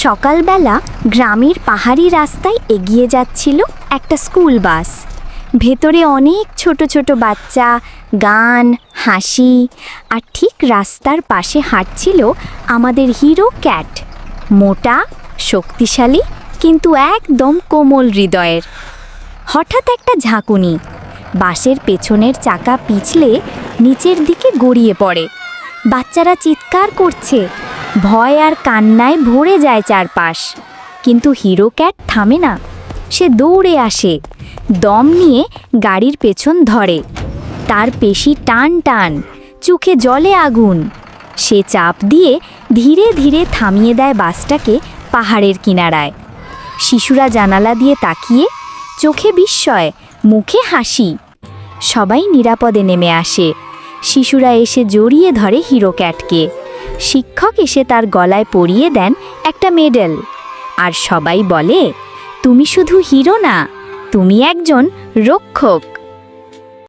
সকালবেলা গ্রামের পাহাড়ি রাস্তায় এগিয়ে যাচ্ছিল একটা স্কুল বাস। ভেতরে অনেক ছোট ছোট বাচ্চা, গান, হাসি। আর ঠিক রাস্তার পাশে হাঁটছিল আমাদের হিরো ক্যাট, মোটা, শক্তিশালী, কিন্তু একদম কোমল হৃদয়ের। হঠাৎ একটা ঝাঁকুনি, বাসের পেছনের চাকা পিছলে নিচের দিকে গড়িয়ে পড়ে। বাচ্চারা চিৎকার করছে, ভয় আর কান্নায় ভরে যায় চারপাশ। কিন্তু হিরো ক্যাট থামে না, সে দৌড়ে আসে, দম নিয়ে গাড়ির পেছন ধরে। তার পেশি টান টান, চোখে জলে আগুন। সে চাপ দিয়ে ধীরে ধীরে থামিয়ে দেয় বাসটাকে পাহাড়ের কিনারায়। শিশুরা জানালা দিয়ে তাকিয়ে, চোখে বিস্ময়, মুখে হাসি। সবাই নিরাপদে নেমে আসে। শিশুরা এসে জড়িয়ে ধরে হিরো ক্যাটকে। শিক্ষক এসে তার গলায় পরিয়ে দেন একটা মেডেল। আর সবাই বলে, তুমি শুধু হিরো না, তুমি একজন রক্ষক।